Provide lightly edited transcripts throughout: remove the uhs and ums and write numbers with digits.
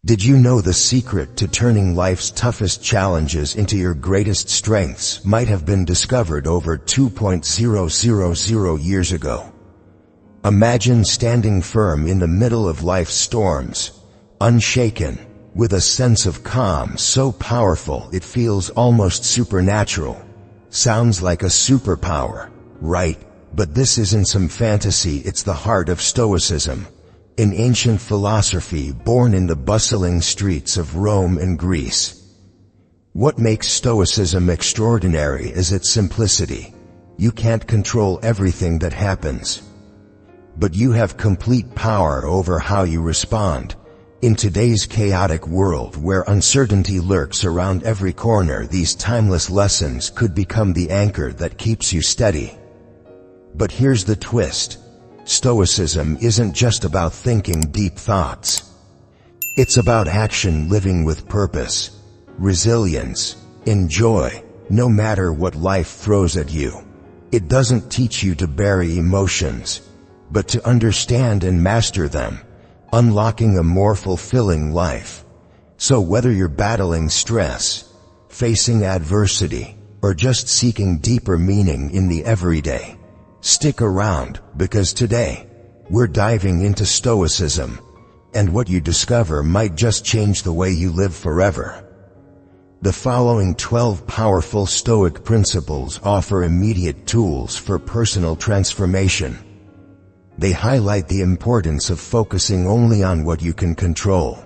Did you know the secret to turning life's toughest challenges into your greatest strengths might have been discovered over 2,000 years ago? Imagine standing firm in the middle of life's storms, unshaken, with a sense of calm so powerful it feels almost supernatural. Sounds like a superpower, right? But this isn't some fantasy, it's the heart of Stoicism, an ancient philosophy born in the bustling streets of Rome and Greece. What makes Stoicism extraordinary is its simplicity. You can't control everything that happens, but you have complete power over how you respond. In today's chaotic world where uncertainty lurks around every corner, these timeless lessons could become the anchor that keeps you steady. But here's the twist. Stoicism isn't just about thinking deep thoughts. It's about action, living with purpose, resilience, and joy, no matter what life throws at you. It doesn't teach you to bury emotions, but to understand and master them, unlocking a more fulfilling life. So whether you're battling stress, facing adversity, or just seeking deeper meaning in the everyday, stick around, because today, we're diving into Stoicism, and what you discover might just change the way you live forever. The following 12 powerful Stoic principles offer immediate tools for personal transformation. They highlight the importance of focusing only on what you can control,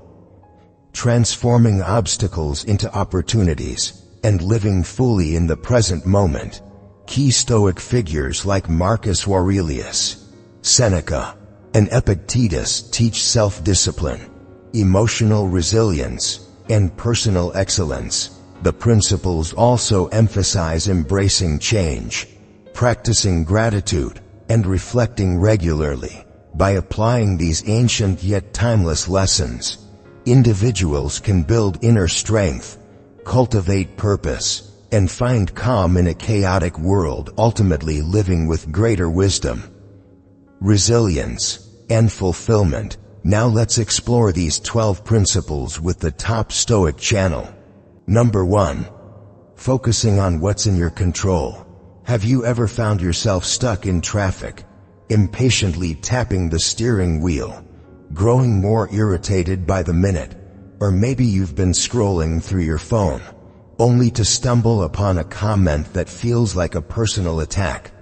transforming obstacles into opportunities, and living fully in the present moment. Key Stoic figures like Marcus Aurelius, Seneca, and Epictetus teach self-discipline, emotional resilience, and personal excellence. The principles also emphasize embracing change, practicing gratitude, and reflecting regularly. By applying these ancient yet timeless lessons, individuals can build inner strength, cultivate purpose, and find calm in a chaotic world, ultimately living with greater wisdom, resilience, and fulfillment. Now let's explore these 12 principles with the top Stoic Channel. Number 1. Focusing on what's in your control. Have you ever found yourself stuck in traffic, impatiently tapping the steering wheel, growing more irritated by the minute? Or maybe you've been scrolling through your phone, only to stumble upon a comment that feels like a personal attack.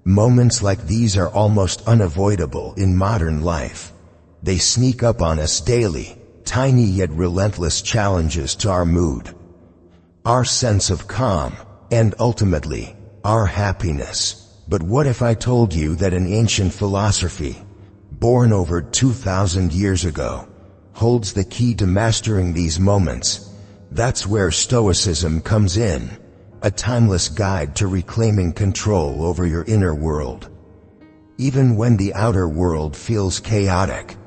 Moments like these are almost unavoidable in modern life. They sneak up on us daily, tiny yet relentless challenges to our mood, our sense of calm, and ultimately, our happiness. But what if I told you that an ancient philosophy, born over 2,000 years ago, holds the key to mastering these moments? That's where Stoicism comes in, a timeless guide to reclaiming control over your inner world. Even when the outer world feels chaotic,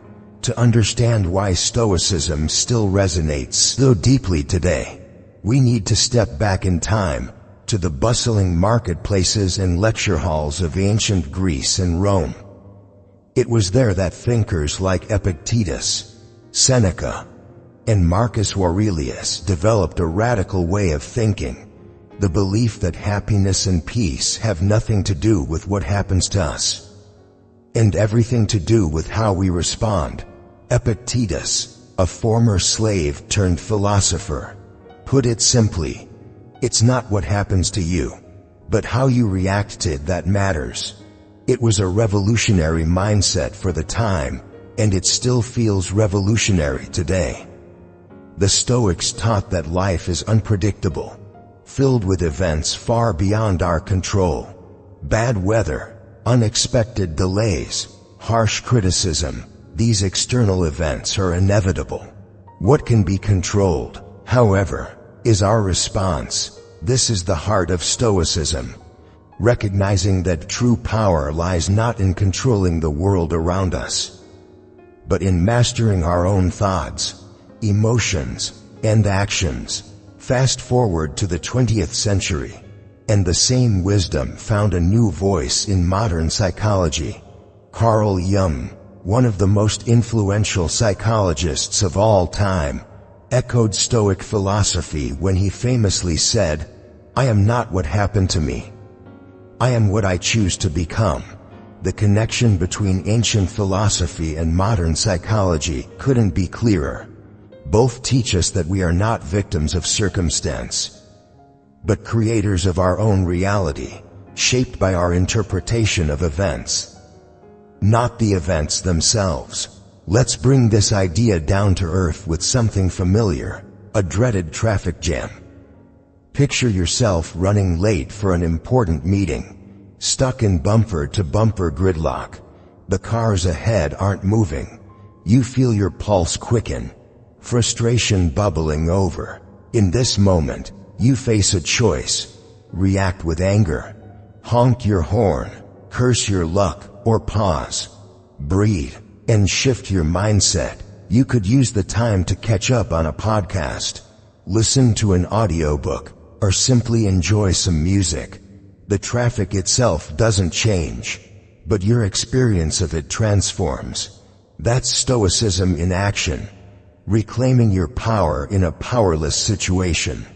to understand why Stoicism still resonates so deeply today, we need to step back in time, to the bustling marketplaces and lecture halls of ancient Greece and Rome. It was there that thinkers like Epictetus, Seneca, and Marcus Aurelius developed a radical way of thinking, the belief that happiness and peace have nothing to do with what happens to us, and everything to do with how we respond. Epictetus, a former slave turned philosopher, put it simply, it's not what happens to you, but how you react to it that matters. It was a revolutionary mindset for the time, and it still feels revolutionary today. The Stoics taught that life is unpredictable, filled with events far beyond our control. Bad weather, unexpected delays, harsh criticism, these external events are inevitable. What can be controlled, however, is our response. This is the heart of Stoicism, recognizing that true power lies not in controlling the world around us, but in mastering our own thoughts, emotions, and actions. Fast forward to the 20th century, and the same wisdom found a new voice in modern psychology. Carl Jung, one of the most influential psychologists of all time, echoed Stoic philosophy when he famously said, "I am not what happened to me. I am what I choose to become." The connection between ancient philosophy and modern psychology couldn't be clearer. Both teach us that we are not victims of circumstance, but creators of our own reality, shaped by our interpretation of events, not the events themselves. Let's bring this idea down to earth with something familiar, a dreaded traffic jam. Picture yourself running late for an important meeting, stuck in bumper-to-bumper gridlock. The cars ahead aren't moving. You feel your pulse quicken, frustration bubbling over. In this moment, you face a choice: react with anger, honk your horn, curse your luck, or pause, breathe, and shift your mindset. You could use the time to catch up on a podcast, listen to an audiobook, or simply enjoy some music. The traffic itself doesn't change, but your experience of it transforms. That's Stoicism in action, reclaiming your power in a powerless situation.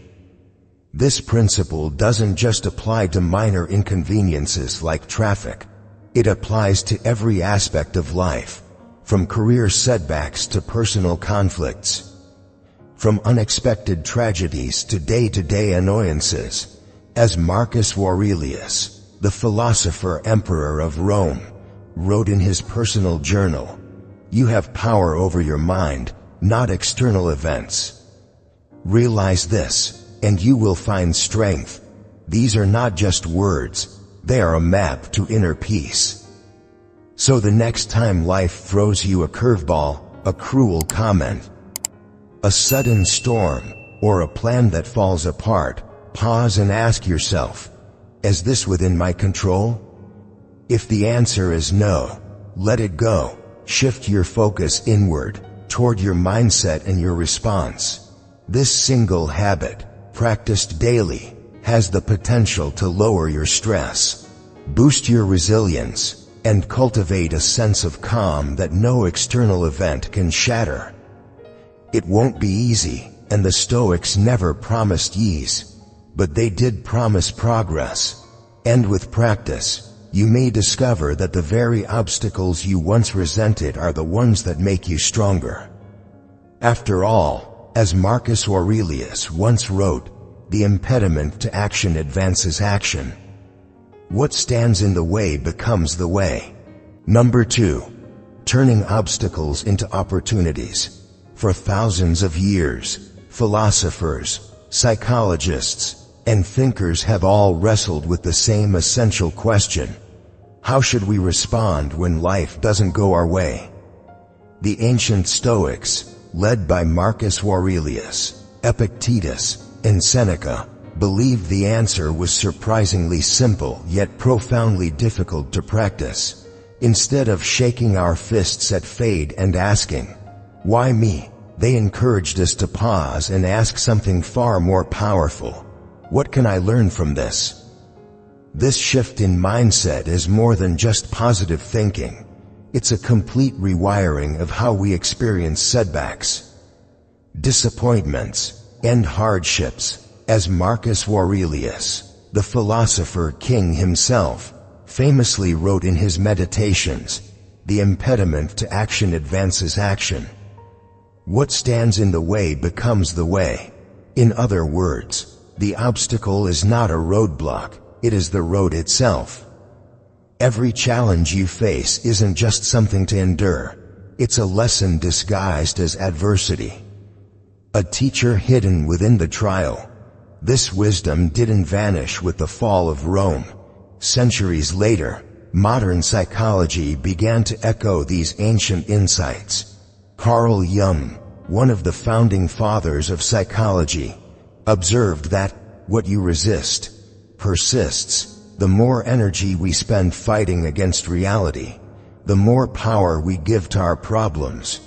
This principle doesn't just apply to minor inconveniences like traffic. It applies to every aspect of life, from career setbacks to personal conflicts, from unexpected tragedies to day-to-day annoyances. As Marcus Aurelius, the philosopher emperor of Rome, wrote in his personal journal, "You have power over your mind, not external events. Realize this, and you will find strength." These are not just words, they are a map to inner peace. So the next time life throws you a curveball, a cruel comment, a sudden storm, or a plan that falls apart, pause and ask yourself, is this within my control? If the answer is no, let it go. Shift your focus inward, toward your mindset and your response. This single habit, practiced daily, has the potential to lower your stress, boost your resilience, and cultivate a sense of calm that no external event can shatter. It won't be easy, and the Stoics never promised ease, but they did promise progress. And with practice, you may discover that the very obstacles you once resented are the ones that make you stronger. After all, as Marcus Aurelius once wrote, the impediment to action advances action. What stands in the way becomes the way. Number 2. Turning obstacles into opportunities. For thousands of years, philosophers, psychologists, and thinkers have all wrestled with the same essential question: how should we respond when life doesn't go our way? The ancient Stoics, led by Marcus Aurelius, Epictetus, and Seneca, believed the answer was surprisingly simple yet profoundly difficult to practice. Instead of shaking our fists at fate and asking, "Why me?" they encouraged us to pause and ask something far more powerful: what can I learn from this? This shift in mindset is more than just positive thinking. It's a complete rewiring of how we experience setbacks, disappointments, and hardships. As Marcus Aurelius, the philosopher king himself, famously wrote in his Meditations, "The impediment to action advances action. What stands in the way becomes the way." In other words, the obstacle is not a roadblock, it is the road itself. Every challenge you face isn't just something to endure, it's a lesson disguised as adversity, a teacher hidden within the trial. This wisdom didn't vanish with the fall of Rome. Centuries later, modern psychology began to echo these ancient insights. Carl Jung, one of the founding fathers of psychology, observed that what you resist persists. The more energy we spend fighting against reality, the more power we give to our problems.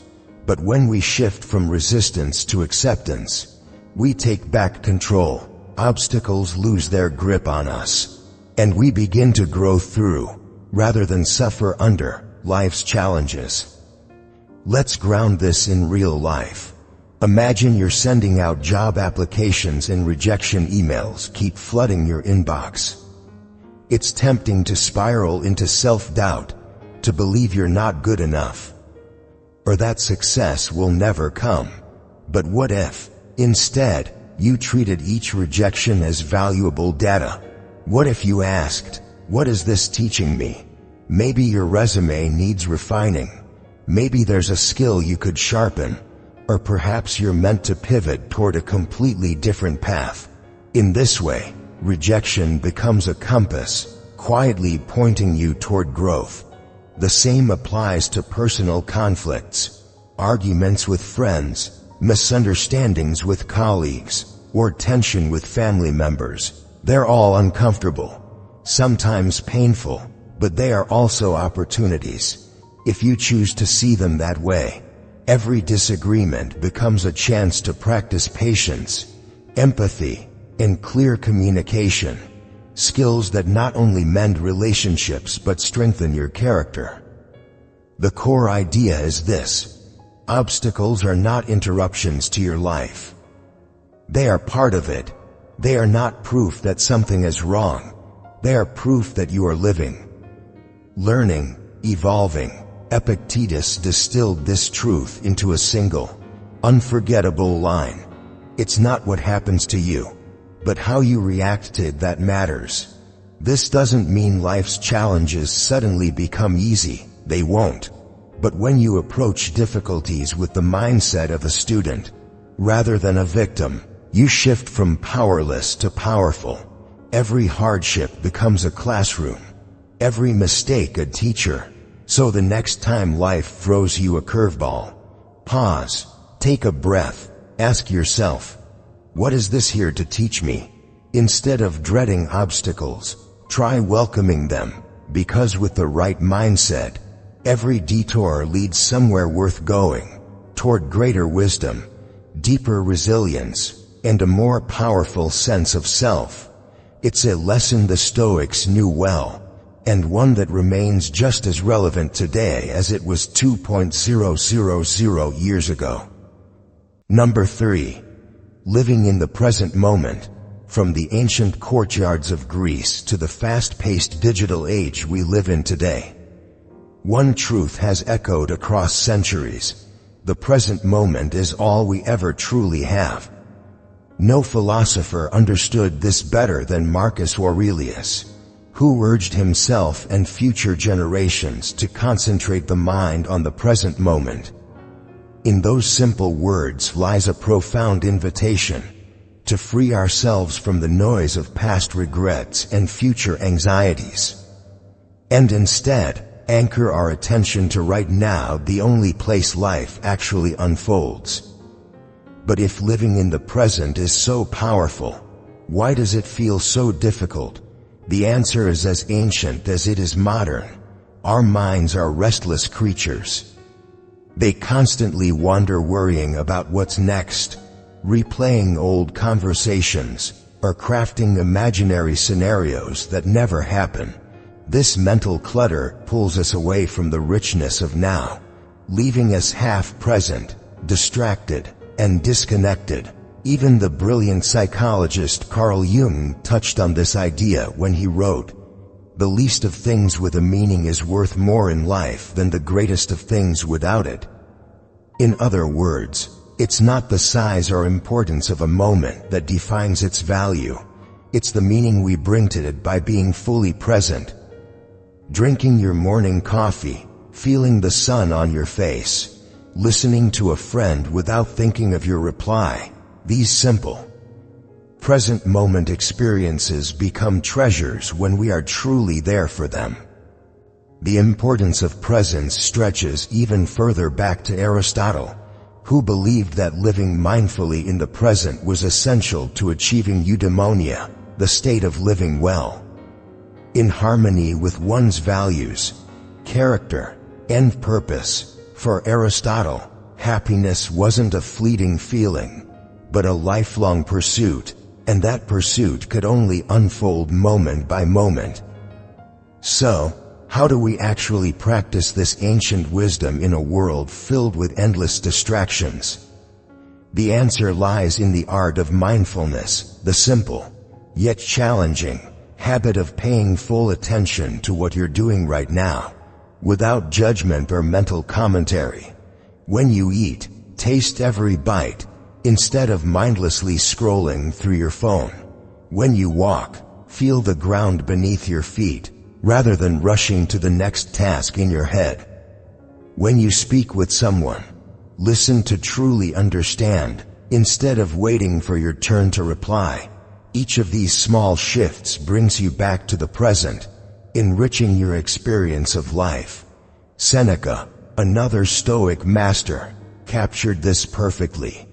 But when we shift from resistance to acceptance, we take back control. Obstacles lose their grip on us, and we begin to grow through, rather than suffer under, life's challenges. Let's ground this in real life. Imagine you're sending out job applications and rejection emails keep flooding your inbox. It's tempting to spiral into self-doubt, to believe you're not good enough, or that success will never come. But what if, instead, you treated each rejection as valuable data? What if you asked, what is this teaching me? Maybe your resume needs refining. Maybe there's a skill you could sharpen. Or perhaps you're meant to pivot toward a completely different path. In this way, rejection becomes a compass, quietly pointing you toward growth. The same applies to personal conflicts, arguments with friends, misunderstandings with colleagues, or tension with family members. They're all uncomfortable, sometimes painful, but they are also opportunities. If you choose to see them that way, every disagreement becomes a chance to practice patience, empathy, and clear communication, skills that not only mend relationships but strengthen your character. The core idea is this: obstacles are not interruptions to your life. They are part of it. They are not proof that something is wrong. They are proof that you are living, learning, evolving. Epictetus distilled this truth into a single, unforgettable line. It's not what happens to you, but how you react to it that matters. This doesn't mean life's challenges suddenly become easy. They won't. But when you approach difficulties with the mindset of a student, rather than a victim, you shift from powerless to powerful. Every hardship becomes a classroom, every mistake a teacher. So the next time life throws you a curveball, pause, take a breath, ask yourself, what is this here to teach me? Instead of dreading obstacles, try welcoming them, because with the right mindset, every detour leads somewhere worth going, toward greater wisdom, deeper resilience, and a more powerful sense of self. It's a lesson the Stoics knew well, and one that remains just as relevant today as it was 2,000 years ago. Number 3. Living in the present moment. From the ancient courtyards of Greece to the fast-paced digital age we live in today, one truth has echoed across centuries: the present moment is all we ever truly have. No philosopher understood this better than Marcus Aurelius, who urged himself and future generations to concentrate the mind on the present moment. In those simple words lies a profound invitation to free ourselves from the noise of past regrets and future anxieties, and instead anchor our attention to right now, the only place life actually unfolds. But if living in the present is so powerful, why does it feel so difficult? The answer is as ancient as it is modern. Our minds are restless creatures. They constantly wander, worrying about what's next, replaying old conversations, or crafting imaginary scenarios that never happen. This mental clutter pulls us away from the richness of now, leaving us half-present, distracted, and disconnected. Even the brilliant psychologist Carl Jung touched on this idea when he wrote, "The least of things with a meaning is worth more in life than the greatest of things without it." In other words, it's not the size or importance of a moment that defines its value. It's the meaning we bring to it by being fully present. Drinking your morning coffee, feeling the sun on your face, listening to a friend without thinking of your reply. These simple, present moment experiences become treasures when we are truly there for them. The importance of presence stretches even further back to Aristotle, who believed that living mindfully in the present was essential to achieving eudaimonia, the state of living well, in harmony with one's values, character, and purpose. For Aristotle, happiness wasn't a fleeting feeling, but a lifelong pursuit, and that pursuit could only unfold moment by moment. So, how do we actually practice this ancient wisdom in a world filled with endless distractions? The answer lies in the art of mindfulness, the simple, yet challenging, habit of paying full attention to what you're doing right now, without judgment or mental commentary. When you eat, taste every bite, instead of mindlessly scrolling through your phone. When you walk, feel the ground beneath your feet, rather than rushing to the next task in your head. When you speak with someone, listen to truly understand, instead of waiting for your turn to reply. Each of these small shifts brings you back to the present, enriching your experience of life. Seneca, another Stoic master, captured this perfectly.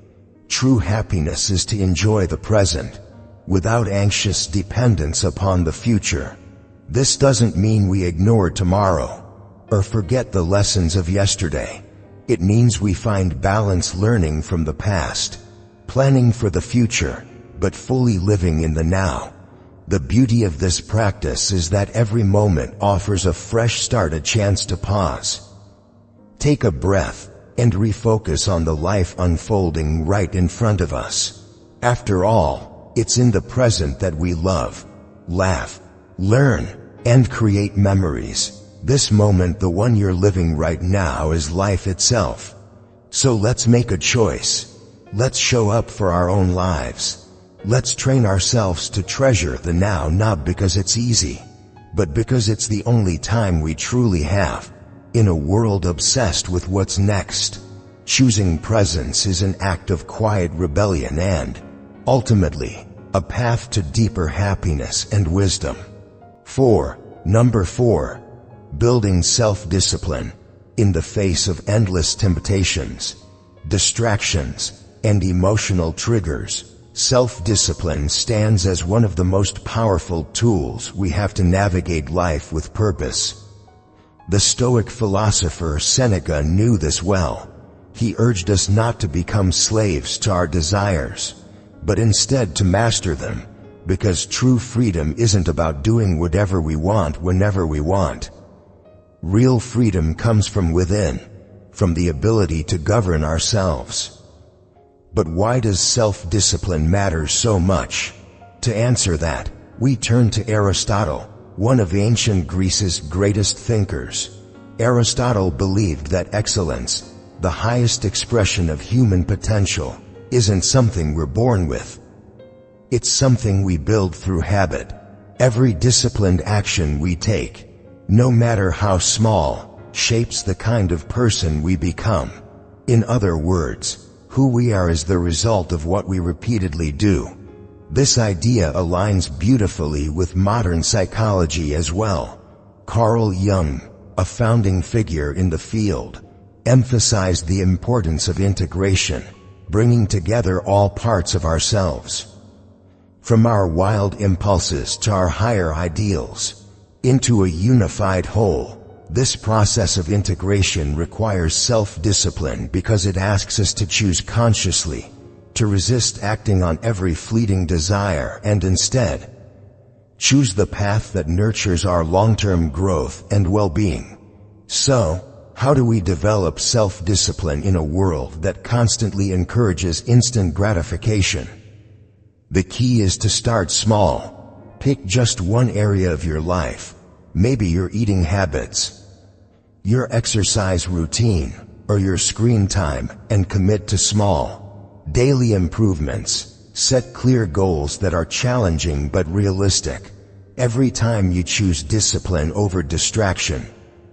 True happiness is to enjoy the present, without anxious dependence upon the future. This doesn't mean we ignore tomorrow, or forget the lessons of yesterday. It means we find balance learning from the past, planning for the future, but fully living in the now. The beauty of this practice is that every moment offers a fresh start, a chance to pause, take a breath, and refocus on the life unfolding right in front of us. After all, it's in the present that we love, laugh, learn, and create memories. This moment, the one you're living right now, is life itself. So let's make a choice. Let's show up for our own lives. Let's train ourselves to treasure the now, not because it's easy, but because it's the only time we truly have. In a world obsessed with what's next, choosing presence is an act of quiet rebellion and, ultimately, a path to deeper happiness and wisdom. Number 4. Building self-discipline. In the face of endless temptations, distractions, and emotional triggers, self-discipline stands as one of the most powerful tools we have to navigate life with purpose. The Stoic philosopher Seneca knew this well. He urged us not to become slaves to our desires, but instead to master them, because true freedom isn't about doing whatever we want whenever we want. Real freedom comes from within, from the ability to govern ourselves. But why does self-discipline matter so much? To answer that, we turn to Aristotle, one of ancient Greece's greatest thinkers. Aristotle believed that excellence, the highest expression of human potential, isn't something we're born with. It's something we build through habit. Every disciplined action we take, no matter how small, shapes the kind of person we become. In other words, who we are is the result of what we repeatedly do. This idea aligns beautifully with modern psychology as well. Carl Jung, a founding figure in the field, emphasized the importance of integration, bringing together all parts of ourselves, from our wild impulses to our higher ideals, into a unified whole. This process of integration requires self-discipline because it asks us to choose consciously, to resist acting on every fleeting desire and instead choose the path that nurtures our long-term growth and well-being. So, how do we develop self-discipline in a world that constantly encourages instant gratification? The key is to start small. Pick just one area of your life, maybe your eating habits, your exercise routine, or your screen time, and commit to small, daily improvements. Set clear goals that are challenging but realistic. Every time you choose discipline over distraction,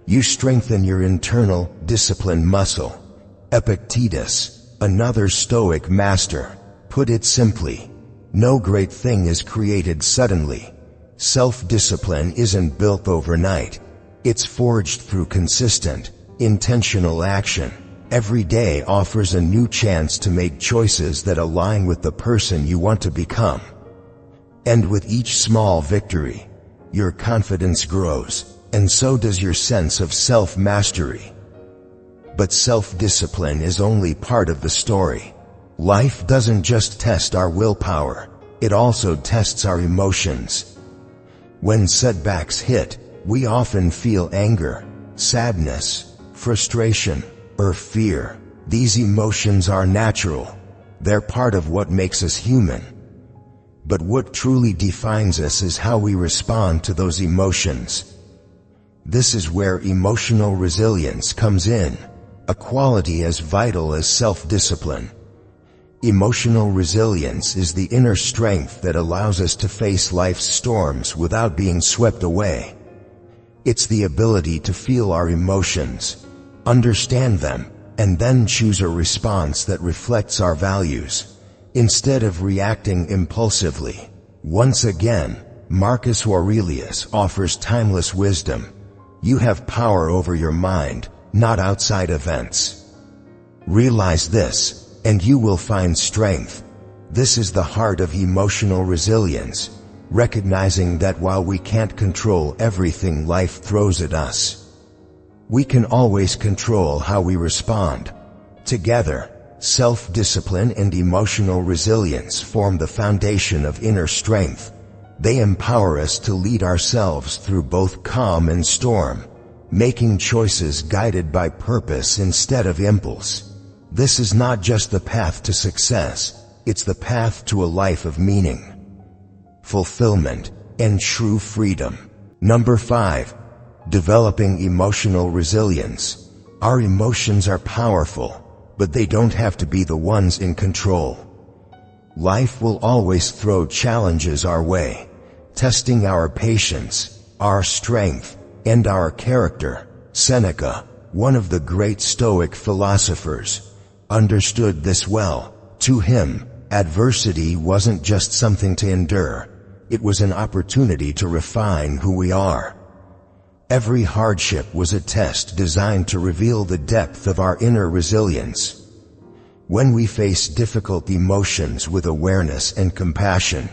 you strengthen your internal discipline muscle. Epictetus, another Stoic master, put it simply: no great thing is created suddenly. Self-discipline isn't built overnight. It's forged through consistent, intentional action. Every day offers a new chance to make choices that align with the person you want to become. And with each small victory, your confidence grows, and so does your sense of self-mastery. But self-discipline is only part of the story. Life doesn't just test our willpower, it also tests our emotions. When setbacks hit, We often feel anger, sadness, frustration, or fear. These emotions are natural. They're part of what makes us human. But what truly defines us is how we respond to those emotions. This is where emotional resilience comes in, a quality as vital as self-discipline. Emotional resilience is the inner strength that allows us to face life's storms without being swept away. It's the ability to feel our emotions, understand them, and then choose a response that reflects our values, instead of reacting impulsively. Once again, Marcus Aurelius offers timeless wisdom. You have power over your mind, not outside events. Realize this, and you will find strength. This is the heart of emotional resilience, recognizing that while we can't control everything life throws at us, we can always control how we respond. Together, self-discipline and emotional resilience form the foundation of inner strength. They empower us to lead ourselves through both calm and storm, making choices guided by purpose instead of impulse. This is not just the path to success, it's the path to a life of meaning, fulfillment, and true freedom. Number 5. Developing emotional resilience. Our emotions are powerful, but they don't have to be the ones in control. Life will always throw challenges our way, testing our patience, our strength, and our character. Seneca, one of the great Stoic philosophers, understood this well. To him, adversity wasn't just something to endure, it was an opportunity to refine who we are. Every hardship was a test designed to reveal the depth of our inner resilience. When we face difficult emotions with awareness and compassion,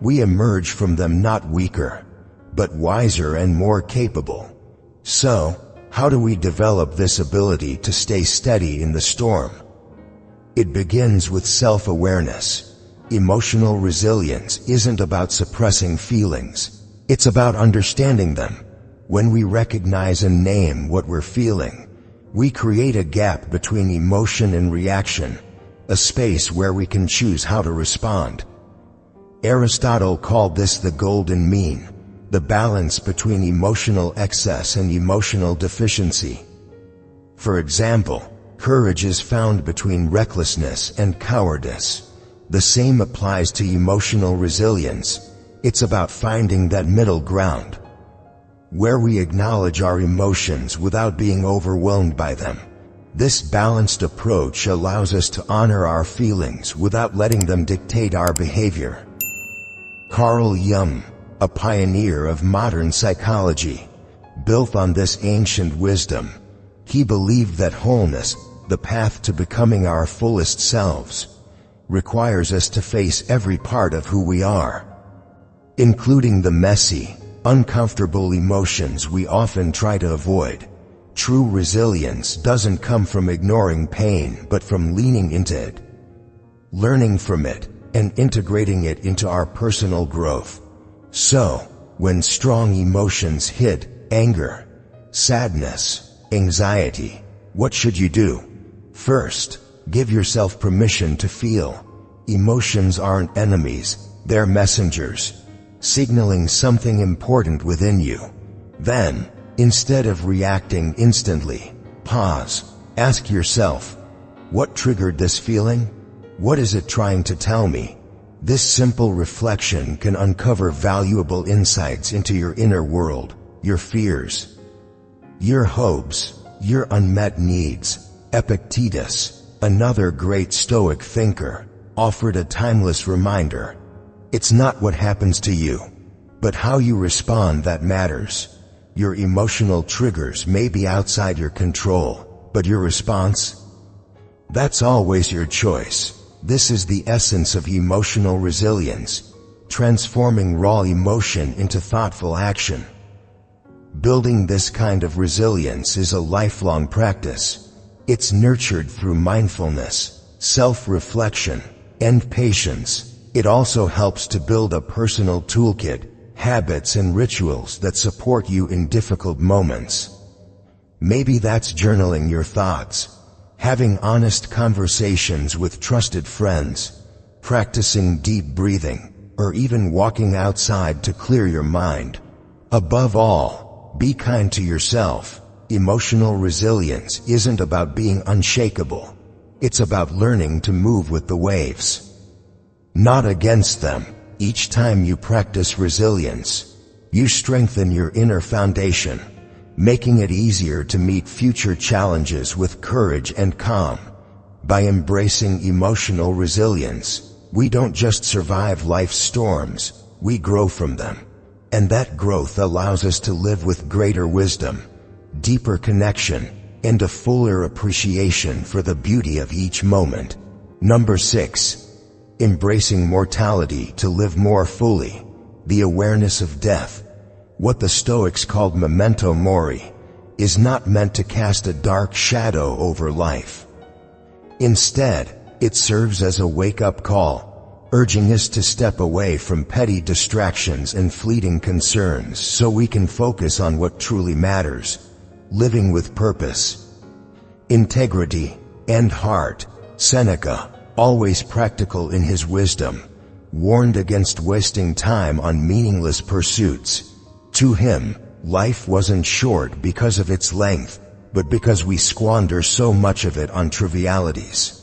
we emerge from them not weaker, but wiser and more capable. So, how do we develop this ability to stay steady in the storm? It begins with self-awareness. Emotional resilience isn't about suppressing feelings. It's about understanding them. When we recognize and name what we're feeling, we create a gap between emotion and reaction, a space where we can choose how to respond. Aristotle called this the golden mean, the balance between emotional excess and emotional deficiency. For example, courage is found between recklessness and cowardice. The same applies to emotional resilience. It's about finding that middle ground, where we acknowledge our emotions without being overwhelmed by them. This balanced approach allows us to honor our feelings without letting them dictate our behavior. Carl Jung, a pioneer of modern psychology, built on this ancient wisdom. He believed that wholeness, the path to becoming our fullest selves, requires us to face every part of who we are, including the messy, uncomfortable emotions we often try to avoid. True resilience doesn't come from ignoring pain, but from leaning into it, learning from it, and integrating it into our personal growth. So, when strong emotions hit, anger, sadness, anxiety, what should you do? First, give yourself permission to feel. Emotions aren't enemies, they're messengers, signaling something important within you. Then, instead of reacting instantly, pause. Ask yourself, what triggered this feeling? What is it trying to tell me? This simple reflection can uncover valuable insights into your inner world, your fears, your hopes, your unmet needs. Epictetus, another great Stoic thinker, offered a timeless reminder. It's not what happens to you, but how you respond that matters. Your emotional triggers may be outside your control, but your response? That's always your choice. This is the essence of emotional resilience, transforming raw emotion into thoughtful action. Building this kind of resilience is a lifelong practice. It's nurtured through mindfulness, self-reflection, and patience. It also helps to build a personal toolkit, habits and rituals that support you in difficult moments. Maybe that's journaling your thoughts, having honest conversations with trusted friends, practicing deep breathing, or even walking outside to clear your mind. Above all, be kind to yourself. Emotional resilience isn't about being unshakable. It's about learning to move with the waves, not against them. Each time you practice resilience, you strengthen your inner foundation, making it easier to meet future challenges with courage and calm. By embracing emotional resilience, we don't just survive life's storms, we grow from them. And that growth allows us to live with greater wisdom, deeper connection, and a fuller appreciation for the beauty of each moment. Number 6. Embracing mortality to live more fully. The awareness of death, what the Stoics called memento mori, is not meant to cast a dark shadow over life. Instead, it serves as a wake-up call, urging us to step away from petty distractions and fleeting concerns so we can focus on what truly matters, living with purpose, integrity, and heart. Seneca, always practical in his wisdom, warned against wasting time on meaningless pursuits. To him, life wasn't short because of its length, but because we squander so much of it on trivialities.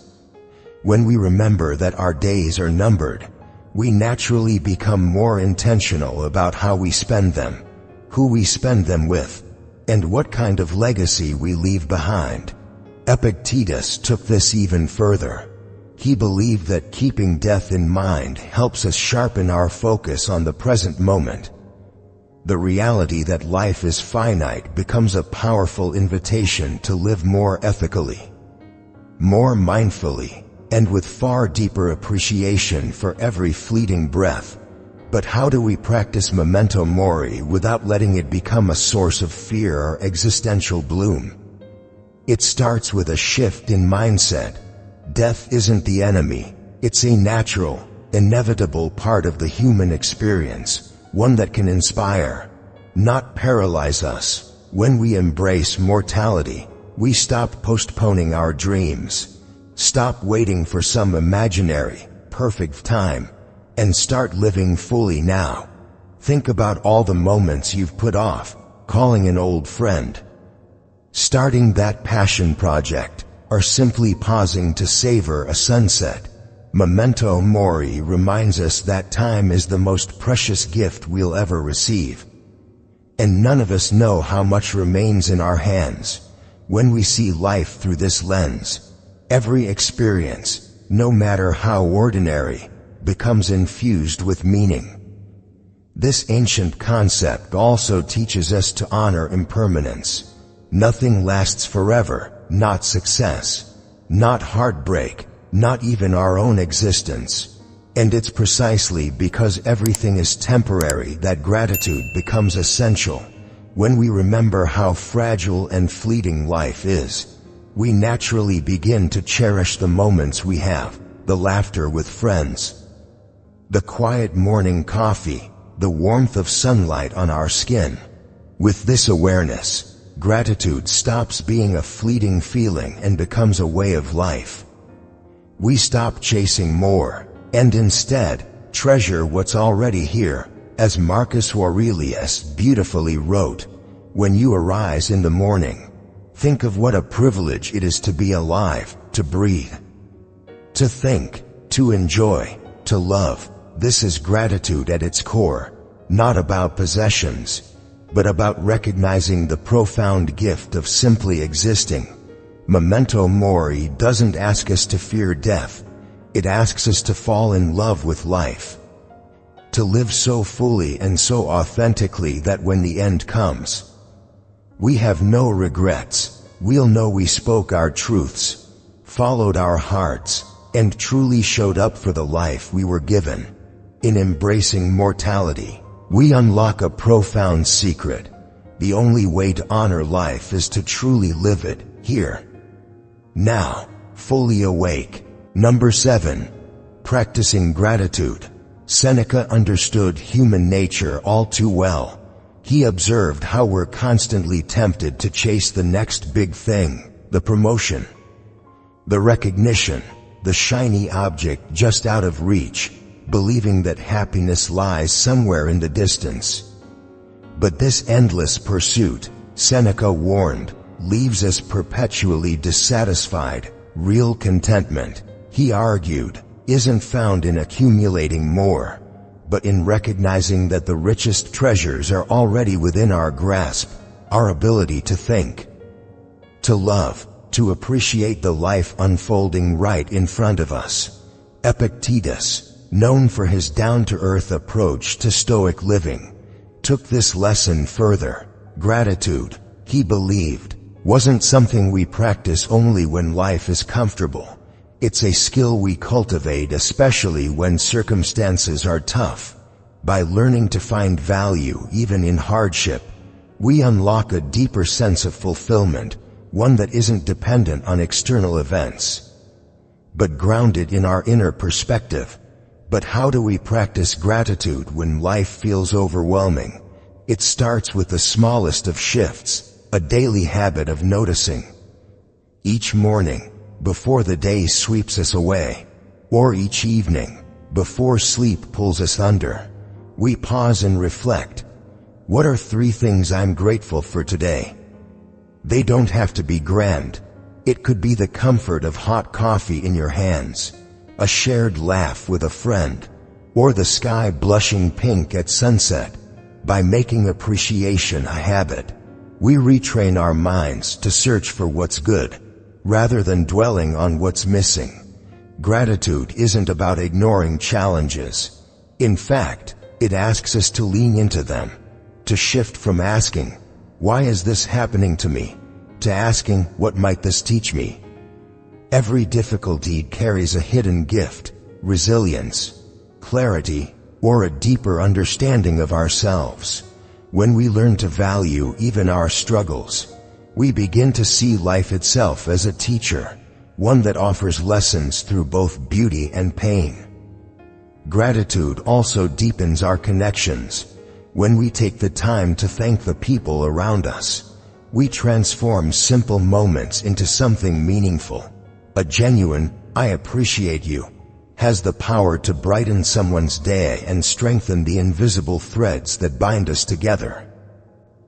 When we remember that our days are numbered, we naturally become more intentional about how we spend them, who we spend them with, and what kind of legacy we leave behind. Epictetus took this even further. He believed that keeping death in mind helps us sharpen our focus on the present moment. The reality that life is finite becomes a powerful invitation to live more ethically, more mindfully, and with far deeper appreciation for every fleeting breath. But how do we practice memento mori without letting it become a source of fear or existential gloom? It starts with a shift in mindset. Death isn't the enemy, it's a natural, inevitable part of the human experience, one that can inspire, not paralyze us. When we embrace mortality, we stop postponing our dreams, stop waiting for some imaginary, perfect time, and start living fully now. Think about all the moments you've put off, calling an old friend, starting that passion project, or simply pausing to savor a sunset. Memento mori reminds us that time is the most precious gift we'll ever receive. And none of us know how much remains in our hands. When we see life through this lens, every experience, no matter how ordinary, becomes infused with meaning. This ancient concept also teaches us to honor impermanence. Nothing lasts forever, not success, not heartbreak, not even our own existence. And it's precisely because everything is temporary that gratitude becomes essential. When we remember how fragile and fleeting life is, we naturally begin to cherish the moments we have, the laughter with friends, the quiet morning coffee, the warmth of sunlight on our skin. With this awareness, gratitude stops being a fleeting feeling and becomes a way of life. We stop chasing more, and instead, treasure what's already here. As Marcus Aurelius beautifully wrote, "When you arise in the morning, think of what a privilege it is to be alive, to breathe, to think, to enjoy, to love." This is gratitude at its core, not about possessions, but about recognizing the profound gift of simply existing. Memento mori doesn't ask us to fear death, it asks us to fall in love with life, to live so fully and so authentically that when the end comes, we have no regrets. We'll know we spoke our truths, followed our hearts, and truly showed up for the life we were given. In embracing mortality, we unlock a profound secret. The only way to honor life is to truly live it, here, now, fully awake. Number 7. Practicing gratitude. Seneca understood human nature all too well. He observed how we're constantly tempted to chase the next big thing, the promotion, the recognition, the shiny object just out of reach, believing that happiness lies somewhere in the distance. But this endless pursuit, Seneca warned, leaves us perpetually dissatisfied. Real contentment, he argued, isn't found in accumulating more, but in recognizing that the richest treasures are already within our grasp, our ability to think, to love, to appreciate the life unfolding right in front of us. Epictetus, known for his down-to-earth approach to Stoic living, took this lesson further. Gratitude, he believed, wasn't something we practice only when life is comfortable. It's a skill we cultivate especially when circumstances are tough. By learning to find value even in hardship, we unlock a deeper sense of fulfillment, one that isn't dependent on external events, but grounded in our inner perspective. But how do we practice gratitude when life feels overwhelming? It starts with the smallest of shifts, a daily habit of noticing. Each morning, before the day sweeps us away, or each evening, before sleep pulls us under, we pause and reflect. What are 3 things I'm grateful for today? They don't have to be grand. It could be the comfort of hot coffee in your hands, a shared laugh with a friend, or the sky blushing pink at sunset. By making appreciation a habit, we retrain our minds to search for what's good, rather than dwelling on what's missing. Gratitude isn't about ignoring challenges. In fact, it asks us to lean into them, to shift from asking, "Why is this happening to me?" to asking, "What might this teach me?" Every difficulty carries a hidden gift, resilience, clarity, or a deeper understanding of ourselves. When we learn to value even our struggles, we begin to see life itself as a teacher, one that offers lessons through both beauty and pain. Gratitude also deepens our connections. When we take the time to thank the people around us, we transform simple moments into something meaningful. A genuine, "I appreciate you," has the power to brighten someone's day and strengthen the invisible threads that bind us together.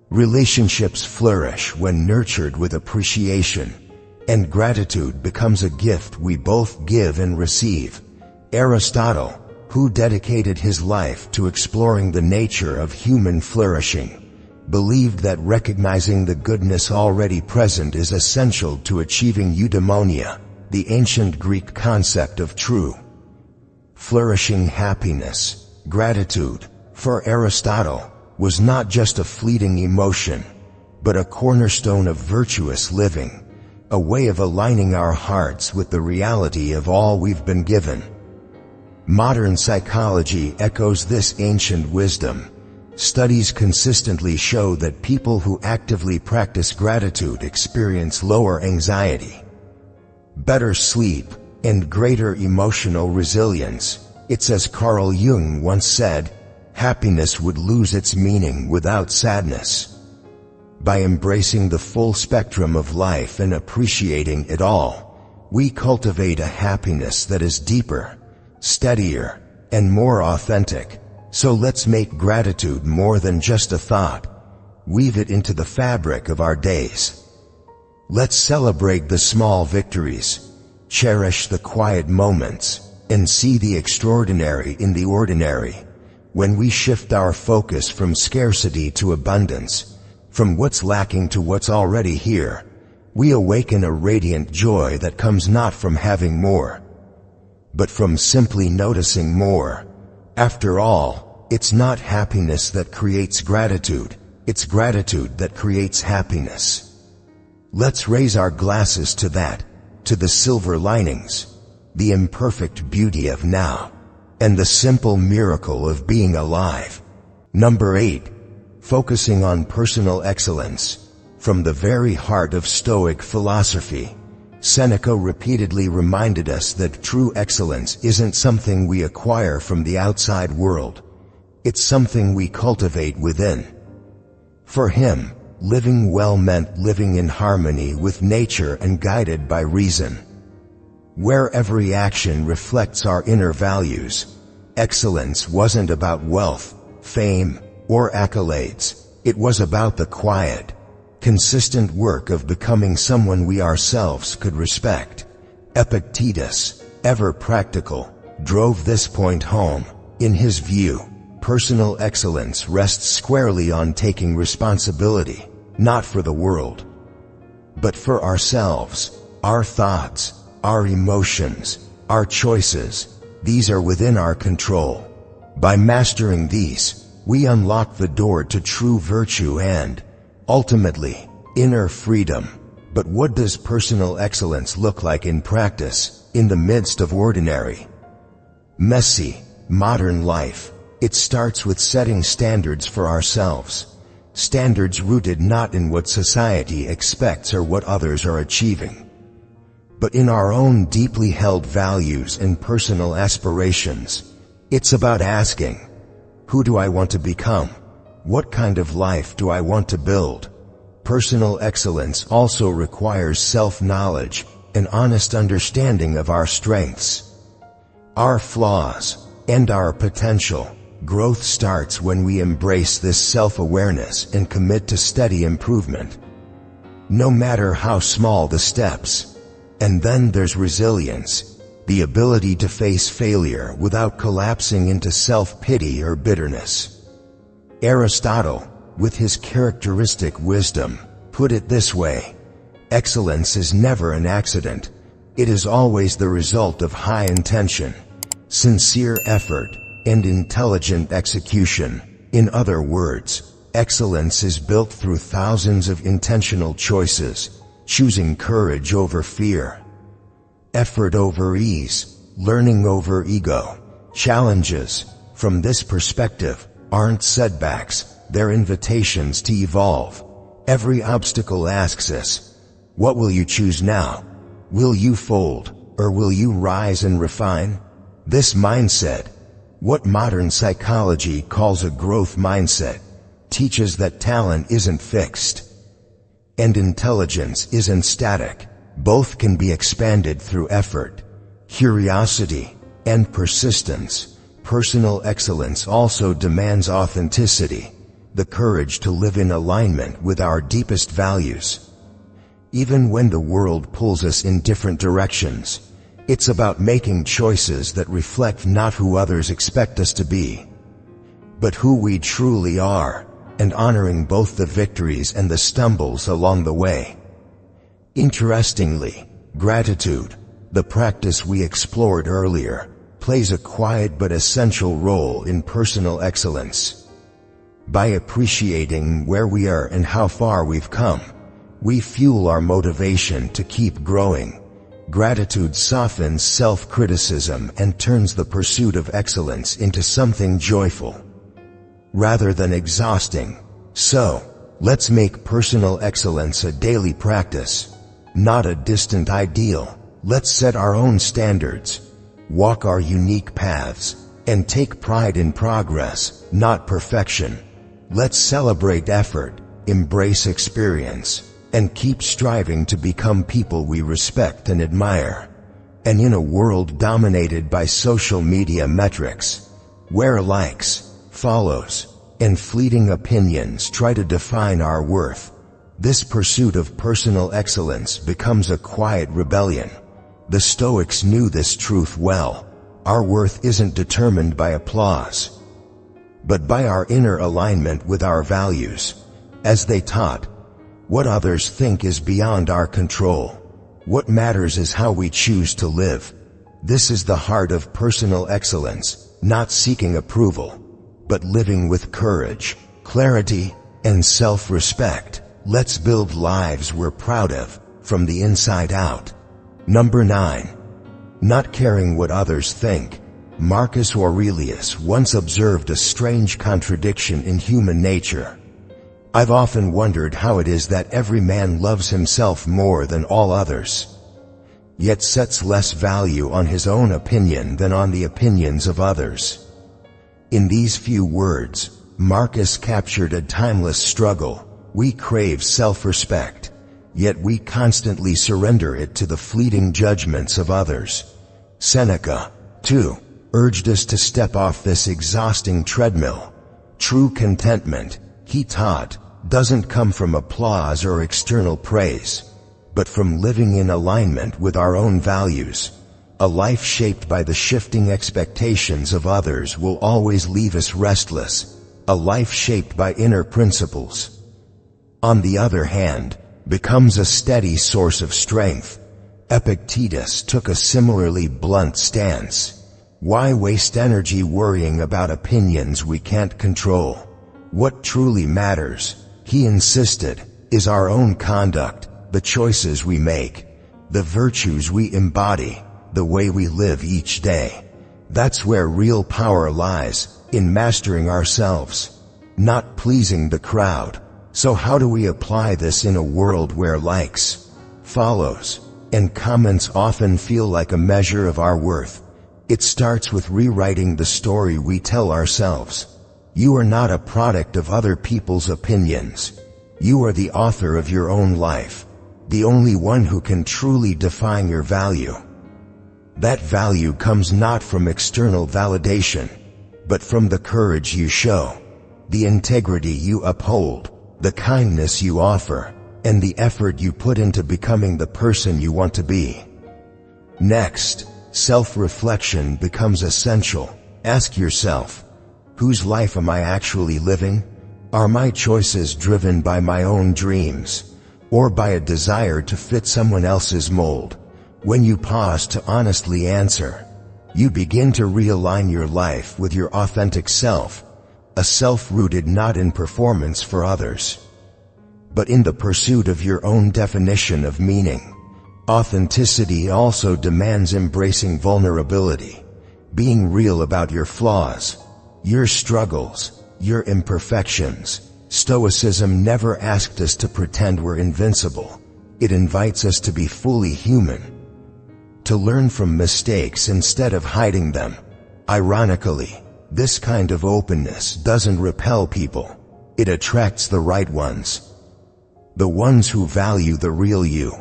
Relationships flourish when nurtured with appreciation, and gratitude becomes a gift we both give and receive. Aristotle, who dedicated his life to exploring the nature of human flourishing, believed that recognizing the goodness already present is essential to achieving eudaimonia, the ancient Greek concept of true, flourishing happiness. Gratitude, for Aristotle, was not just a fleeting emotion, but a cornerstone of virtuous living, a way of aligning our hearts with the reality of all we've been given. Modern psychology echoes this ancient wisdom. Studies consistently show that people who actively practice gratitude experience lower anxiety, better sleep, and greater emotional resilience. It's as Carl Jung once said, "Happiness would lose its meaning without sadness." By embracing the full spectrum of life and appreciating it all, we cultivate a happiness that is deeper, steadier, and more authentic. So let's make gratitude more than just a thought. Weave it into the fabric of our days. Let's celebrate the small victories, cherish the quiet moments, and see the extraordinary in the ordinary. When we shift our focus from scarcity to abundance, from what's lacking to what's already here, we awaken a radiant joy that comes not from having more, but from simply noticing more. After all, it's not happiness that creates gratitude, it's gratitude that creates happiness. Let's raise our glasses to that, to the silver linings, the imperfect beauty of now, and the simple miracle of being alive. Number 8. Focusing on personal excellence. From the very heart of Stoic philosophy, Seneca repeatedly reminded us that true excellence isn't something we acquire from the outside world. It's something we cultivate within. For him, living well meant living in harmony with nature and guided by reason. Where every action reflects our inner values, excellence wasn't about wealth, fame, or accolades. It was about the quiet, consistent work of becoming someone we ourselves could respect. Epictetus, ever practical, drove this point home. In his view, personal excellence rests squarely on taking responsibility, not for the world, but for ourselves, our thoughts, our emotions, our choices. These are within our control. By mastering these, we unlock the door to true virtue and, ultimately, inner freedom. But what does personal excellence look like in practice, in the midst of ordinary, messy, modern life? It starts with setting standards for ourselves. Standards rooted not in what society expects or what others are achieving, but in our own deeply held values and personal aspirations. It's about asking, who do I want to become? What kind of life do I want to build? Personal excellence also requires self-knowledge, an honest understanding of our strengths, our flaws, and our potential. Growth starts when we embrace this self-awareness and commit to steady improvement, no matter how small the steps. And then there's resilience, the ability to face failure without collapsing into self-pity or bitterness. Aristotle, with his characteristic wisdom, put it this way: excellence is never an accident. It is always the result of high intention, sincere effort, and intelligent execution. In other words, excellence is built through thousands of intentional choices, choosing courage over fear, effort over ease, learning over ego. Challenges, from this perspective, aren't setbacks, they're invitations to evolve. Every obstacle asks us, what will you choose now? Will you fold, or will you rise and refine? This mindset, what modern psychology calls a growth mindset, teaches that talent isn't fixed, and intelligence isn't static. Both can be expanded through effort, curiosity, and persistence. Personal excellence also demands authenticity, the courage to live in alignment with our deepest values. Even when the world pulls us in different directions, it's about making choices that reflect not who others expect us to be, but who we truly are, and honoring both the victories and the stumbles along the way. Interestingly, gratitude, the practice we explored earlier, plays a quiet but essential role in personal excellence. By appreciating where we are and how far we've come, we fuel our motivation to keep growing. Gratitude softens self-criticism and turns the pursuit of excellence into something joyful, rather than exhausting. So, let's make personal excellence a daily practice, not a distant ideal. Let's set our own standards, walk our unique paths, and take pride in progress, not perfection. Let's celebrate effort, embrace experience, and keep striving to become people we respect and admire. And in a world dominated by social media metrics, where likes, follows, and fleeting opinions try to define our worth, this pursuit of personal excellence becomes a quiet rebellion. The Stoics knew this truth well. Our worth isn't determined by applause, but by our inner alignment with our values. As they taught, what others think is beyond our control. What matters is how we choose to live. This is the heart of personal excellence, not seeking approval, but living with courage, clarity, and self-respect. Let's build lives we're proud of, from the inside out. Number 9. Not caring what others think. Marcus Aurelius once observed a strange contradiction in human nature. I've often wondered how it is that every man loves himself more than all others, yet sets less value on his own opinion than on the opinions of others. In these few words, Marcus captured a timeless struggle. We crave self-respect, yet we constantly surrender it to the fleeting judgments of others. Seneca, too, urged us to step off this exhausting treadmill. True contentment, he taught, doesn't come from applause or external praise, but from living in alignment with our own values. A life shaped by the shifting expectations of others will always leave us restless. A life shaped by inner principles, on the other hand, becomes a steady source of strength. Epictetus took a similarly blunt stance. Why waste energy worrying about opinions we can't control? What truly matters, he insisted, is our own conduct, the choices we make, the virtues we embody, the way we live each day. That's where real power lies, in mastering ourselves, not pleasing the crowd. So how do we apply this in a world where likes, follows, and comments often feel like a measure of our worth? It starts with rewriting the story we tell ourselves. You are not a product of other people's opinions. You are the author of your own life, the only one who can truly define your value. That value comes not from external validation, but from the courage you show, the integrity you uphold, the kindness you offer, and the effort you put into becoming the person you want to be. Next, self-reflection becomes essential. Ask yourself, whose life am I actually living? Are my choices driven by my own dreams, or by a desire to fit someone else's mold? When you pause to honestly answer, you begin to realign your life with your authentic self, a self rooted not in performance for others, but in the pursuit of your own definition of meaning. Authenticity also demands embracing vulnerability, being real about your flaws, your struggles, your imperfections. Stoicism never asked us to pretend we're invincible. It invites us to be fully human, to learn from mistakes instead of hiding them. Ironically, this kind of openness doesn't repel people. It attracts the right ones, the ones who value the real you.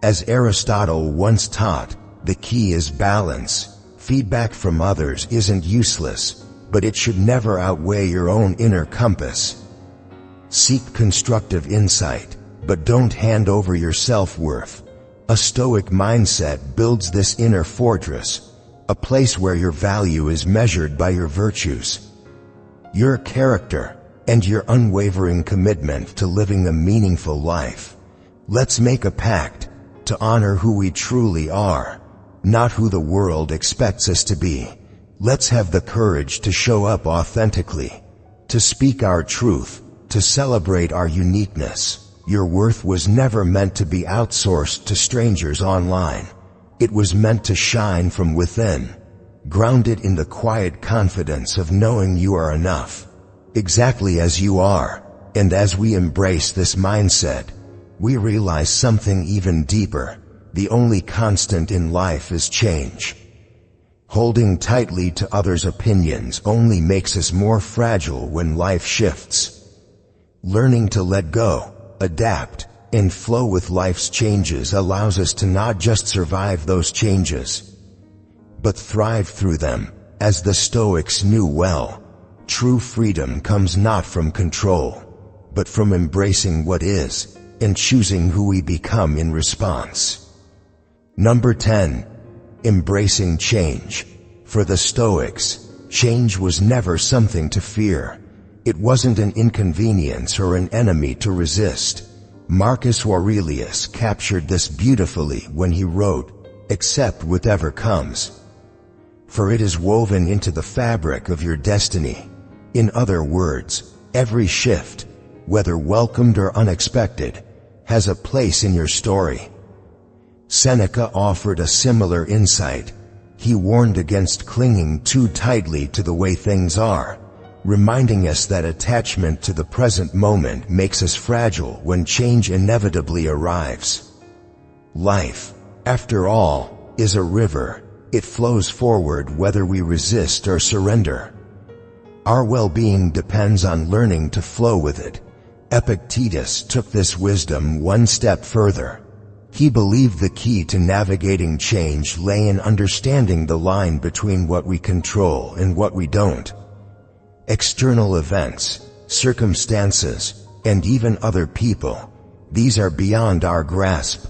As Aristotle once taught, the key is balance. Feedback from others isn't useless, but it should never outweigh your own inner compass. Seek constructive insight, but don't hand over your self-worth. A Stoic mindset builds this inner fortress, a place where your value is measured by your virtues, your character, and your unwavering commitment to living a meaningful life. Let's make a pact to honor who we truly are, not who the world expects us to be. Let's have the courage to show up authentically, to speak our truth, to celebrate our uniqueness. Your worth was never meant to be outsourced to strangers online. It was meant to shine from within, grounded in the quiet confidence of knowing you are enough, exactly as you are. And as we embrace this mindset, we realize something even deeper. The only constant in life is change. Holding tightly to others' opinions only makes us more fragile when life shifts. Learning to let go, adapt, and flow with life's changes allows us to not just survive those changes, but thrive through them. As the Stoics knew well, true freedom comes not from control, but from embracing what is, and choosing who we become in response. Number 10. Embracing change. For the Stoics, change was never something to fear. It wasn't an inconvenience or an enemy to resist. Marcus Aurelius captured this beautifully when he wrote, "Accept whatever comes, for it is woven into the fabric of your destiny." In other words, every shift, whether welcomed or unexpected, has a place in your story. Seneca offered a similar insight. He warned against clinging too tightly to the way things are, reminding us that attachment to the present moment makes us fragile when change inevitably arrives. Life, after all, is a river. It flows forward whether we resist or surrender. Our well-being depends on learning to flow with it. Epictetus took this wisdom one step further. He believed the key to navigating change lay in understanding the line between what we control and what we don't. External events, circumstances, and even other people, these are beyond our grasp.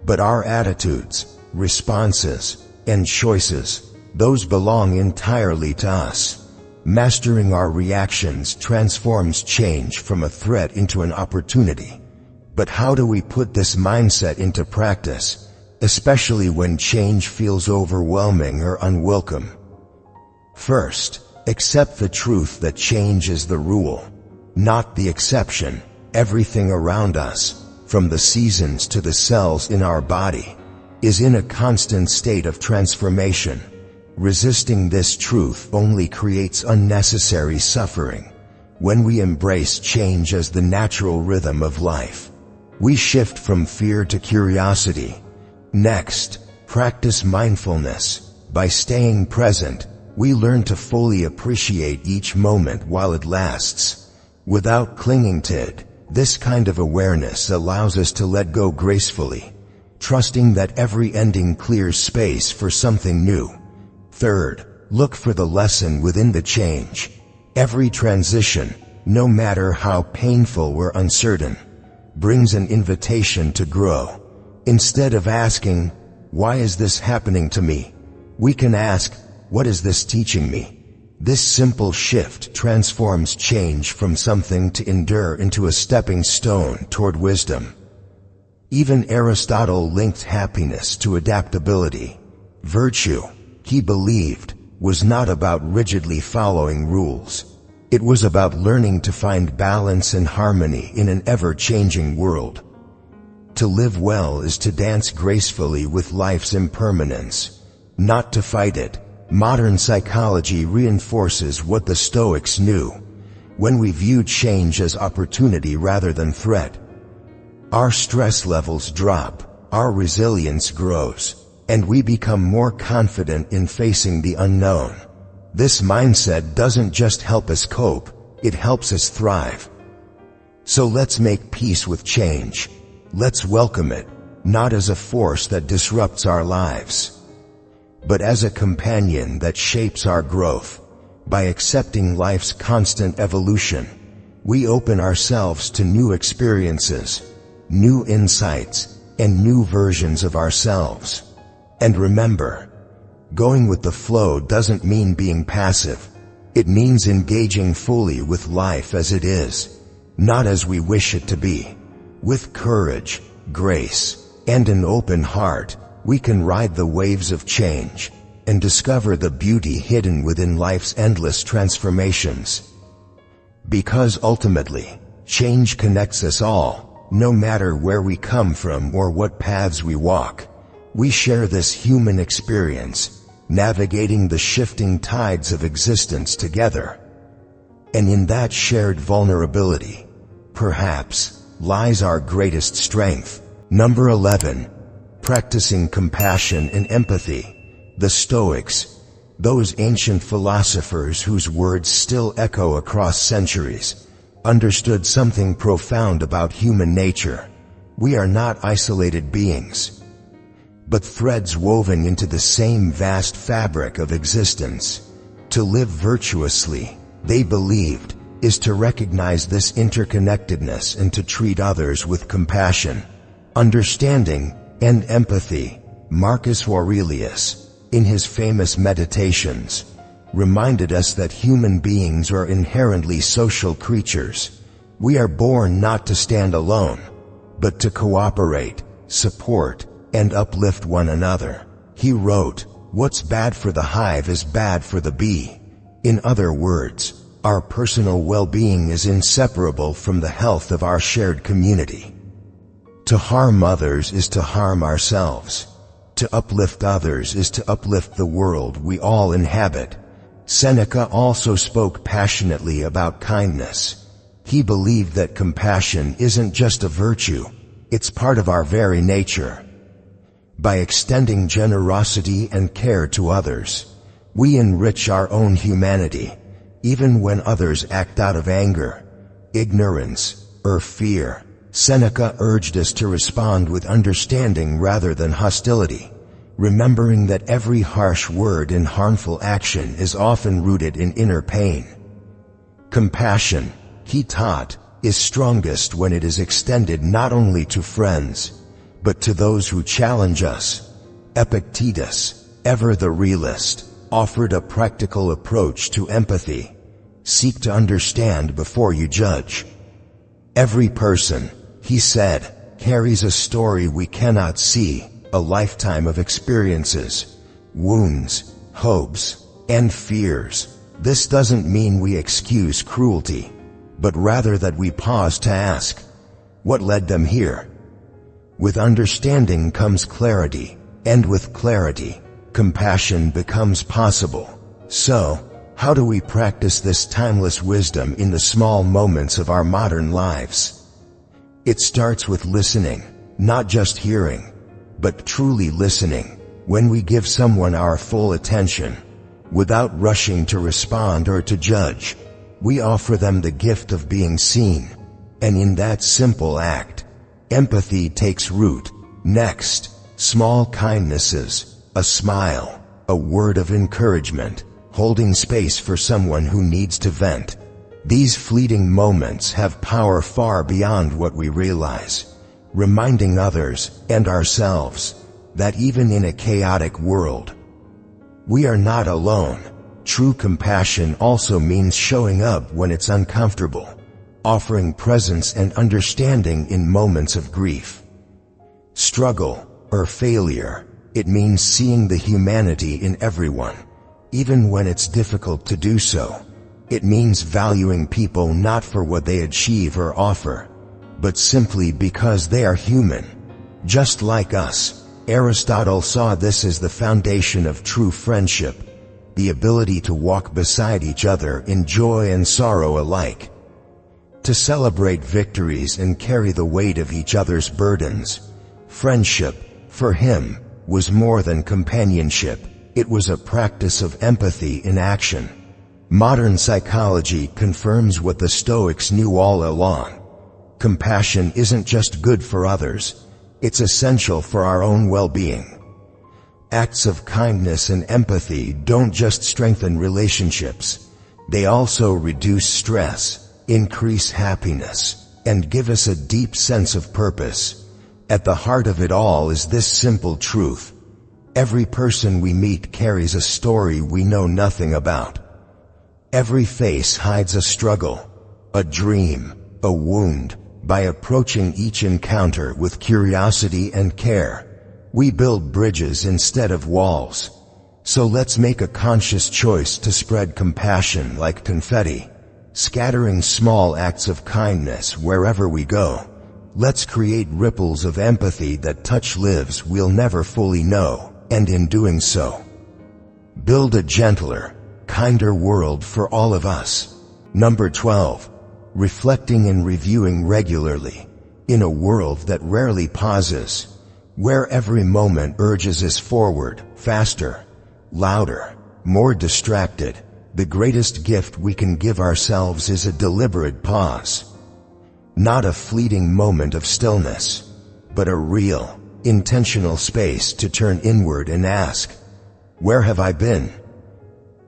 But our attitudes, responses, and choices, those belong entirely to us. Mastering our reactions transforms change from a threat into an opportunity. But how do we put this mindset into practice, especially when change feels overwhelming or unwelcome? First, accept the truth that change is the rule, not the exception. Everything around us, from the seasons to the cells in our body, is in a constant state of transformation. Resisting this truth only creates unnecessary suffering. When we embrace change as the natural rhythm of life, we shift from fear to curiosity. Next, practice mindfulness. By staying present, we learn to fully appreciate each moment while it lasts, without clinging to it. This kind of awareness allows us to let go gracefully, trusting that every ending clears space for something new. Third, look for the lesson within the change. Every transition, no matter how painful or uncertain, brings an invitation to grow. Instead of asking, "Why is this happening to me?" we can ask, "What is this teaching me?" This simple shift transforms change from something to endure into a stepping stone toward wisdom. Even Aristotle linked happiness to adaptability. Virtue, he believed, was not about rigidly following rules. It was about learning to find balance and harmony in an ever-changing world. To live well is to dance gracefully with life's impermanence, not to fight it. Modern psychology reinforces what the Stoics knew. When we view change as opportunity rather than threat, our stress levels drop, our resilience grows, and we become more confident in facing the unknown. This mindset doesn't just help us cope, it helps us thrive. So let's make peace with change. Let's welcome it, not as a force that disrupts our lives, but as a companion that shapes our growth. By accepting life's constant evolution, we open ourselves to new experiences, new insights, and new versions of ourselves. And remember, going with the flow doesn't mean being passive. It means engaging fully with life as it is, not as we wish it to be. With courage, grace, and an open heart, we can ride the waves of change and discover the beauty hidden within life's endless transformations. Because ultimately, change connects us all, no matter where we come from or what paths we walk. We share this human experience, navigating the shifting tides of existence together. And in that shared vulnerability, perhaps, lies our greatest strength. Number 11. Practicing compassion and empathy. The Stoics, those ancient philosophers whose words still echo across centuries, understood something profound about human nature. We are not isolated beings, but threads woven into the same vast fabric of existence. To live virtuously, they believed, is to recognize this interconnectedness and to treat others with compassion, understanding, and empathy. Marcus Aurelius, in his famous Meditations, reminded us that human beings are inherently social creatures. We are born not to stand alone, but to cooperate, support, and uplift one another. He wrote, "What's bad for the hive is bad for the bee." In other words, our personal well-being is inseparable from the health of our shared community. To harm others is to harm ourselves. To uplift others is to uplift the world we all inhabit. Seneca also spoke passionately about kindness. He believed that compassion isn't just a virtue, it's part of our very nature. By extending generosity and care to others, we enrich our own humanity, even when others act out of anger, ignorance, or fear. Seneca urged us to respond with understanding rather than hostility, remembering that every harsh word and harmful action is often rooted in inner pain. Compassion, he taught, is strongest when it is extended not only to friends, but to those who challenge us. Epictetus, ever the realist, offered a practical approach to empathy. Seek to understand before you judge. Every person, he said, carries a story we cannot see, a lifetime of experiences, wounds, hopes, and fears. This doesn't mean we excuse cruelty, but rather that we pause to ask, what led them here? With understanding comes clarity, and with clarity, compassion becomes possible. So, how do we practice this timeless wisdom in the small moments of our modern lives? It starts with listening, not just hearing, but truly listening. When we give someone our full attention, without rushing to respond or to judge, we offer them the gift of being seen. And in that simple act, empathy takes root. Next, small kindnesses, a smile, a word of encouragement, holding space for someone who needs to vent. These fleeting moments have power far beyond what we realize, reminding others and ourselves that even in a chaotic world, we are not alone. True compassion also means showing up when it's uncomfortable, offering presence and understanding in moments of grief, struggle, or failure. It means seeing the humanity in everyone, even when it's difficult to do so. It means valuing people not for what they achieve or offer, but simply because they are human, just like us. Aristotle saw this as the foundation of true friendship, the ability to walk beside each other in joy and sorrow alike, to celebrate victories and carry the weight of each other's burdens. Friendship, for him, was more than companionship. It was a practice of empathy in action. Modern psychology confirms what the Stoics knew all along. Compassion isn't just good for others, it's essential for our own well-being. Acts of kindness and empathy don't just strengthen relationships, they also reduce stress, increase happiness, and give us a deep sense of purpose. At the heart of it all is this simple truth: every person we meet carries a story we know nothing about. Every face hides a struggle, a dream, a wound. By approaching each encounter with curiosity and care, we build bridges instead of walls. So let's make a conscious choice to spread compassion like confetti, scattering small acts of kindness wherever we go. Let's create ripples of empathy that touch lives we'll never fully know, and in doing so, build a gentler, kinder world for all of us. Number 12. Reflecting and reviewing regularly. In a world that rarely pauses, where every moment urges us forward, faster, louder, more distracted, the greatest gift we can give ourselves is a deliberate pause. Not a fleeting moment of stillness, but a real, intentional space to turn inward and ask, where have I been?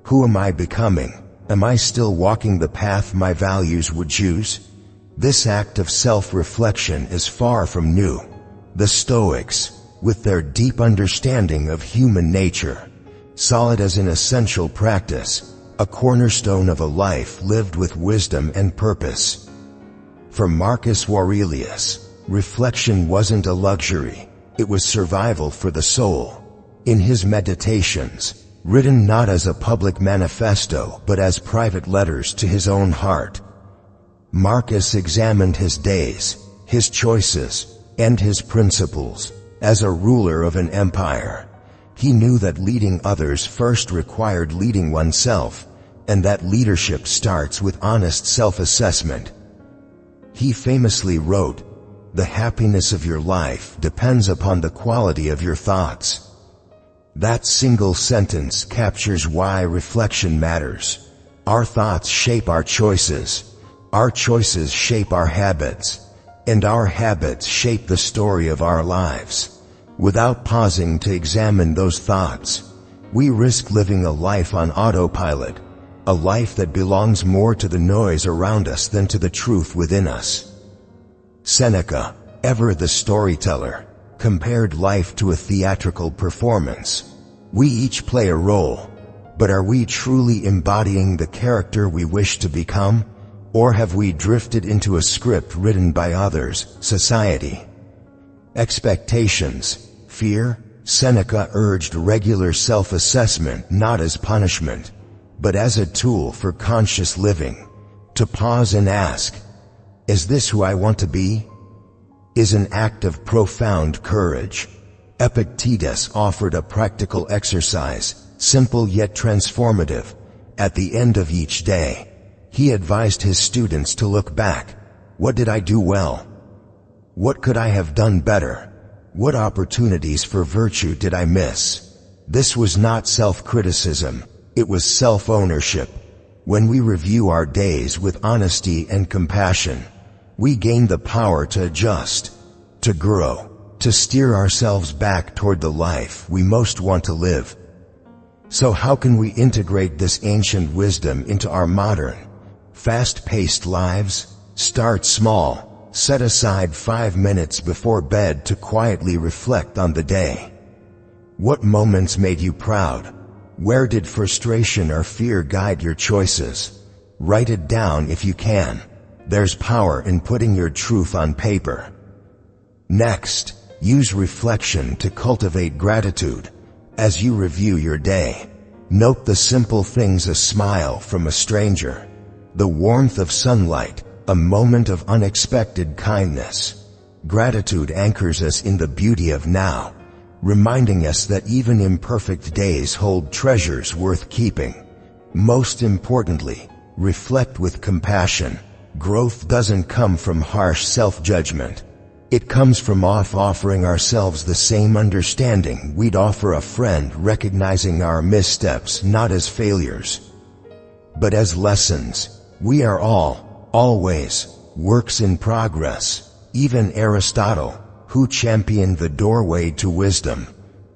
Who am I becoming? Am I still walking the path my values would choose? This act of self-reflection is far from new. The Stoics, with their deep understanding of human nature, saw it as an essential practice, a cornerstone of a life lived with wisdom and purpose. For Marcus Aurelius, reflection wasn't a luxury, it was survival for the soul. In his Meditations, written not as a public manifesto but as private letters to his own heart, Marcus examined his days, his choices, and his principles. As a ruler of an empire, he knew that leading others first required leading oneself, and that leadership starts with honest self-assessment. He famously wrote, The happiness of your life depends upon the quality of your thoughts. That single sentence captures why reflection matters. Our thoughts shape our choices shape our habits, and our habits shape the story of our lives. Without pausing to examine those thoughts, we risk living a life on autopilot, a life that belongs more to the noise around us than to the truth within us. Seneca, ever the storyteller, compared life to a theatrical performance. We each play a role, but are we truly embodying the character we wish to become? Or have we drifted into a script written by others, society? Expectations, fear. Seneca urged regular self-assessment not as punishment, but as a tool for conscious living. To pause and ask, is this who I want to be? Is an act of profound courage. Epictetus offered a practical exercise, simple yet transformative. At the end of each day, he advised his students to look back. What did I do well? What could I have done better? What opportunities for virtue did I miss? This was not self-criticism, it was self-ownership. When we review our days with honesty and compassion, we gain the power to adjust, to grow, to steer ourselves back toward the life we most want to live. So how can we integrate this ancient wisdom into our modern, fast-paced lives? Start small. Set aside 5 minutes before bed to quietly reflect on the day. What moments made you proud? Where did frustration or fear guide your choices? Write it down if you can. There's power in putting your truth on paper. Next, use reflection to cultivate gratitude. As you review your day, note the simple things: a smile from a stranger, the warmth of sunlight, a moment of unexpected kindness. Gratitude anchors us in the beauty of now, reminding us that even imperfect days hold treasures worth keeping. Most importantly, reflect with compassion. Growth doesn't come from harsh self-judgment. It comes from offering ourselves the same understanding we'd offer a friend, recognizing our missteps not as failures, but as lessons. We are always, works in progress. Even Aristotle, who championed the doorway to wisdom.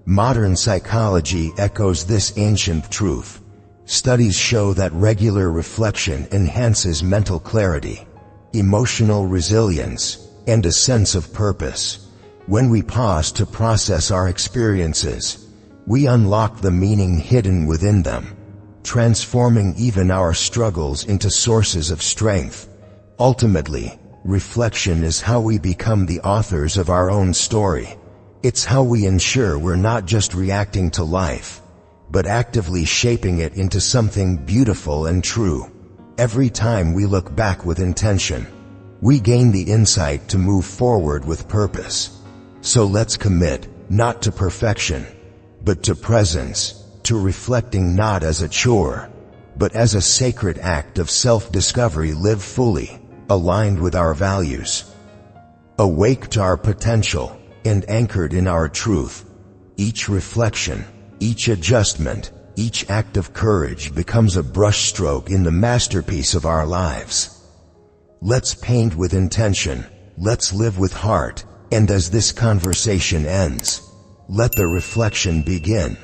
Modern psychology echoes this ancient truth. Studies show that regular reflection enhances mental clarity, emotional resilience, and a sense of purpose. When we pause to process our experiences, we unlock the meaning hidden within them, transforming even our struggles into sources of strength. Ultimately, reflection is how we become the authors of our own story. It's how we ensure we're not just reacting to life, but actively shaping it into something beautiful and true. Every time we look back with intention, we gain the insight to move forward with purpose. So let's commit, not to perfection, but to presence, to reflecting not as a chore, but as a sacred act of self-discovery. Live fully, aligned with our values, awake to our potential, and anchored in our truth. Each reflection, each adjustment, each act of courage becomes a brushstroke in the masterpiece of our lives. Let's paint with intention, let's live with heart, and as this conversation ends, let the reflection begin.